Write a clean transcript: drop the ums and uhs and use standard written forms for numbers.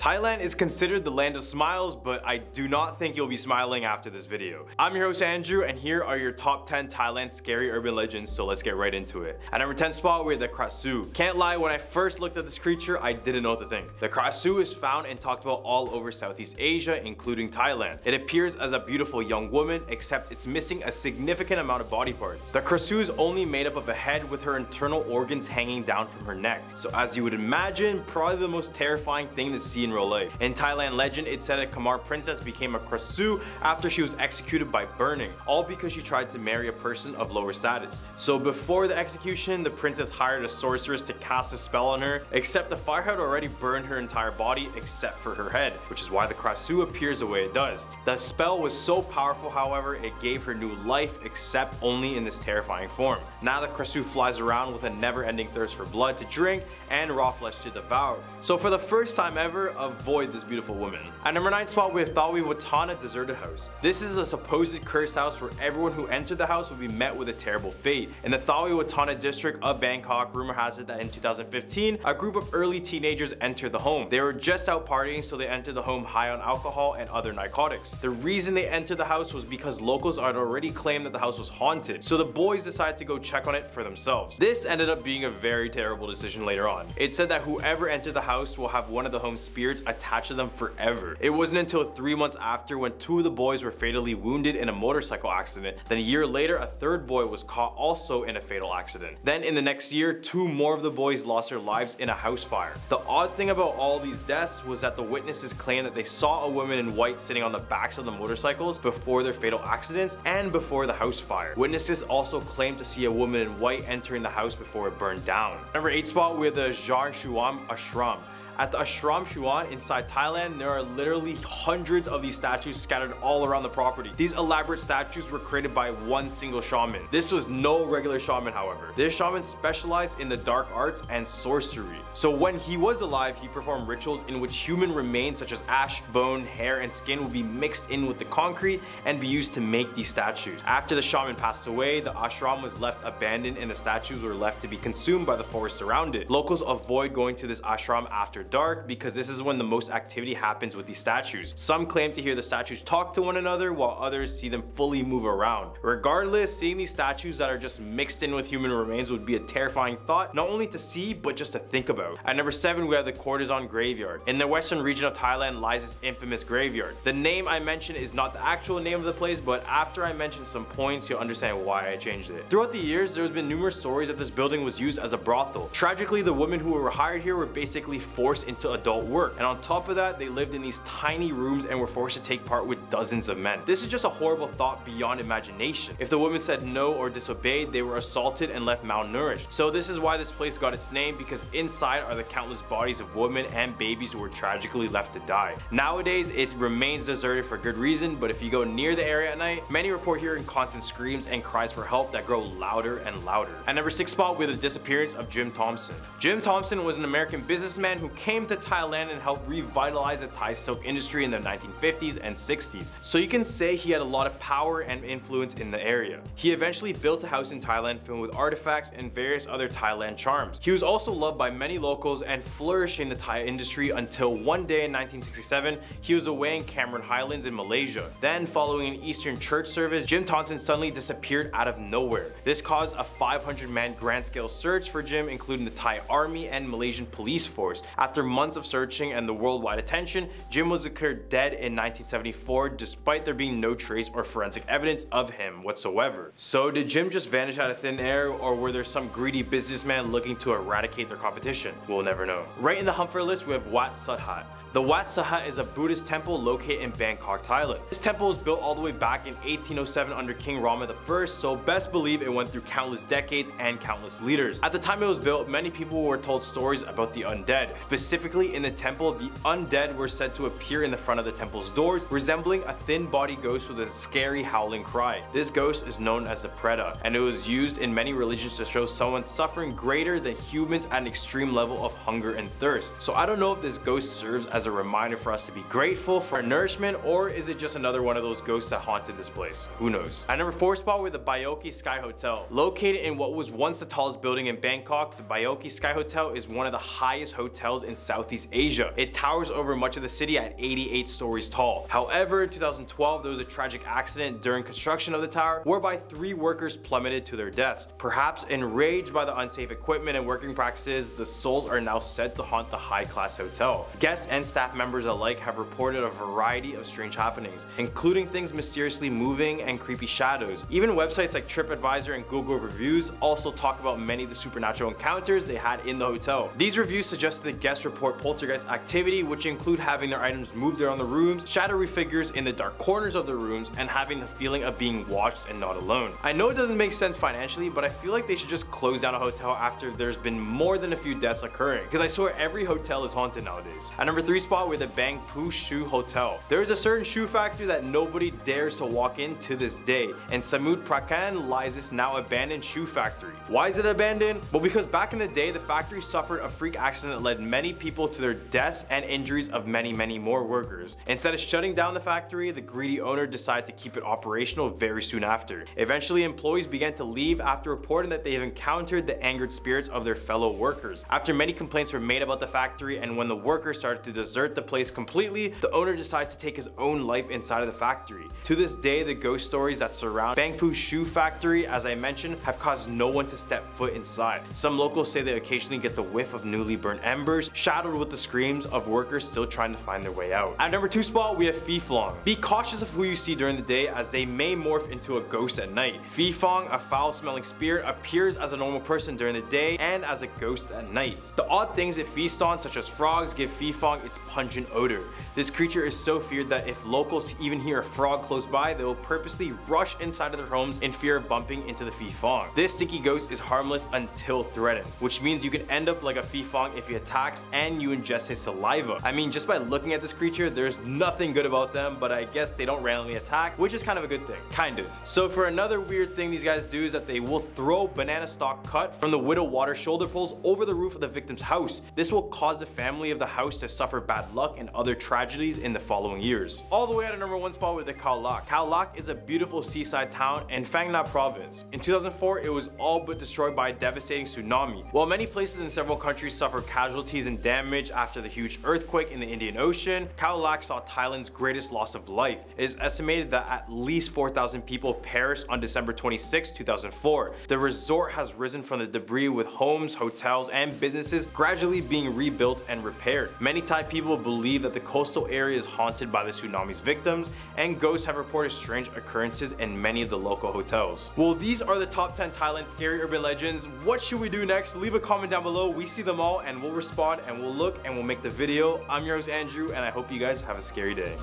Thailand is considered the land of smiles, but I do not think you'll be smiling after this video. I'm your host Andrew, and here are your top 10 Thailand scary urban legends, so let's get right into it. At number 10 spot, we have the Krasu. Can't lie, when I first looked at this creature, I didn't know what to think. The Krasu is found and talked about all over Southeast Asia, including Thailand. It appears as a beautiful young woman, except it's missing a significant amount of body parts. The Krasu is only made up of a head with her internal organs hanging down from her neck. So as you would imagine, probably the most terrifying thing to see in real life. In Thailand legend, it said a Khmer princess became a Krasu after she was executed by burning, all because she tried to marry a person of lower status. So before the execution, the princess hired a sorceress to cast a spell on her, except the fire had already burned her entire body except for her head, which is why the Krasu appears the way it does. The spell was so powerful, however, it gave her new life, except only in this terrifying form. Now the Krasu flies around with a never-ending thirst for blood to drink and raw flesh to devour. So for the first time ever, avoid this beautiful woman. At number 9 spot, we have Watana deserted house. This is a supposed cursed house where everyone who entered the house would be met with a terrible fate. In the Watana district of Bangkok, rumor has it that in 2015, a group of early teenagers entered the home. They were just out partying, so they entered the home high on alcohol and other narcotics. The reason they entered the house was because locals had already claimed that the house was haunted, so the boys decided to go check on it for themselves. This ended up being a very terrible decision later on. It said that whoever entered the house will have one of the home spirits attached to them forever. It wasn't until 3 months after, when 2 of the boys were fatally wounded in a motorcycle accident. Then a year later, a 3rd boy was caught also in a fatal accident. Then in the next year, 2 more of the boys lost their lives in a house fire. The odd thing about all these deaths was that the witnesses claimed that they saw a woman in white sitting on the backs of the motorcycles before their fatal accidents and before the house fire. Witnesses also claimed to see a woman in white entering the house before it burned down. Number 8 spot, we have the shuwam ashram. At the ashram shuwam inside Thailand, there are literally hundreds of these statues scattered all around the property. These elaborate statues were created by one single shaman. This was no regular shaman, however. This shaman specialized in the dark arts and sorcery. So when he was alive, he performed rituals in which human remains such as ash, bone, hair, and skin would be mixed in with the concrete and be used to make these statues. After the shaman passed away, the ashram was left abandoned and the statues were left to be consumed by the forest around it. Locals avoid going to this ashram after dark because this is when the most activity happens with these statues. Some claim to hear the statues talk to one another, while others see them fully move around. Regardless, seeing these statues that are just mixed in with human remains would be a terrifying thought, not only to see but just to think about. At number 7, we have the cortisone graveyard. In the western region of Thailand lies this infamous graveyard. The name I mentioned is not the actual name of the place, but after I mention some points, you'll understand why I changed it. Throughout the years, there's been numerous stories that this building was used as a brothel. Tragically, the women who were hired here were basically forced into adult work, and on top of that, they lived in these tiny rooms and were forced to take part with dozens of men. This is just a horrible thought beyond imagination. If the women said no or disobeyed, they were assaulted and left malnourished. So this is why this place got its name, because inside are the countless bodies of women and babies who were tragically left to die. Nowadays, it remains deserted for good reason, but if you go near the area at night, many report hearing constant screams and cries for help that grow louder and louder. At number 6 spot, we have the disappearance of Jim Thompson. Jim Thompson was an American businessman who came to Thailand and helped revitalize the Thai silk industry in the 1950s and 60s. So you can say he had a lot of power and influence in the area. He eventually built a house in Thailand filled with artifacts and various other Thailand charms. He was also loved by many locals and flourished in the Thai industry until one day in 1967, he was away in Cameron Highlands in Malaysia. Then, following an Eastern church service, Jim Thompson suddenly disappeared out of nowhere. This caused a 500-man grand-scale search for Jim, including the Thai army and Malaysian police force. After months of searching and the worldwide attention, Jim was declared dead in 1974 despite there being no trace or forensic evidence of him whatsoever. So did Jim just vanish out of thin air, or were there some greedy businessman looking to eradicate their competition? We'll never know. Right in the hump for our list, we have Wat Saha. The Wat Saha is a Buddhist temple located in Bangkok, Thailand. This temple was built all the way back in 1807 under King Rama I, so best believe it went through countless decades and countless leaders. At the time it was built, many people were told stories about the undead. Specifically in the temple, the undead were said to appear in the front of the temple's doors, resembling a thin-bodied ghost with a scary howling cry. This ghost is known as the Preta, and it was used in many religions to show someone suffering greater than humans at an extreme level of hunger and thirst. So I don't know if this ghost serves as a reminder for us to be grateful for our nourishment, or is it just another one of those ghosts that haunted this place? Who knows? At number 4 spot, we have the Bayouki Sky Hotel. Located in what was once the tallest building in Bangkok, the Bayouki Sky Hotel is one of the highest hotels in Southeast Asia. It towers over much of the city at 88 stories tall. However, in 2012, there was a tragic accident during construction of the tower whereby 3 workers plummeted to their deaths. Perhaps enraged by the unsafe equipment and working practices, the souls are now said to haunt the high-class hotel. Guests and staff members alike have reported a variety of strange happenings, including things mysteriously moving and creepy shadows. Even websites like TripAdvisor and Google Reviews also talk about many of the supernatural encounters they had in the hotel. These reviews suggest that guests report poltergeist activity, which include having their items moved around the rooms, shadowy figures in the dark corners of the rooms, and having the feeling of being watched and not alone. I know it doesn't make sense financially, but I feel like they should just close down a hotel after there's been more than a few deaths occurring, because I swear every hotel is haunted nowadays. At number 3 spot, we're the Bang Poo Shoe Hotel. There is a certain shoe factory that nobody dares to walk in to this day. In Samut Prakan lies this now abandoned shoe factory. Why is it abandoned? Well, because back in the day, the factory suffered a freak accident that led many people to their deaths and injuries of many more workers. Instead of shutting down the factory, the greedy owner decided to keep it operational very soon after. Eventually, employees began to leave after reporting that they have encountered the angered spirits of their fellow workers. After many complaints were made about the factory, and when the workers started to desert the place completely, the owner decided to take his own life inside of the factory. To this day, the ghost stories that surround Bang Poo Shoe Factory, as I mentioned, have caused no one to step foot inside. Some locals say they occasionally get the whiff of newly burnt embers, shadowed with the screams of workers still trying to find their way out. At number 2 spot, we have fifong. Be cautious of who you see during the day, as they may morph into a ghost at night. Fifong, a foul-smelling spirit, appears as a normal person during the day and as a ghost at night. The odd things it feasts on, such as frogs, give fifong its pungent odor. This creature is so feared that if locals even hear a frog close by, they will purposely rush inside of their homes in fear of bumping into the fifong. This stinky ghost is harmless until threatened, which means you can end up like a fifong if he attacks and you ingest his saliva. I mean, just by looking at this creature, there's nothing good about them, but I guess they don't randomly attack, which is kind of a good thing. Kind of. So for another weird thing these guys do is that they will throw banana stalk cut from the widow water shoulder poles over the roof of the victim's house. This will cause the family of the house to suffer bad luck and other tragedies in the following years. All the way at a number 1 spot with the Khao. Khao is a beautiful seaside town in Phang Nga province. In 2004, it was all but destroyed by a devastating tsunami. While many places in several countries suffered casualties and damage after the huge earthquake in the Indian Ocean, Khao saw Thailand's greatest loss of life. It is estimated that at least 4,000 people perished on December 26, 2004. The resort has risen from the debris, with homes, hotels, and businesses gradually being rebuilt and repaired. Many Thai people believe that the coastal area is haunted by the tsunami's victims, and ghosts have reported strange occurrences in many of the local hotels. Well, these are the top 10 Thailand scary urban legends. What should we do next? Leave a comment down below. We see them all and we'll respond and we'll look and we'll make the video. I'm your host Andrew, and I hope you guys have a scary day.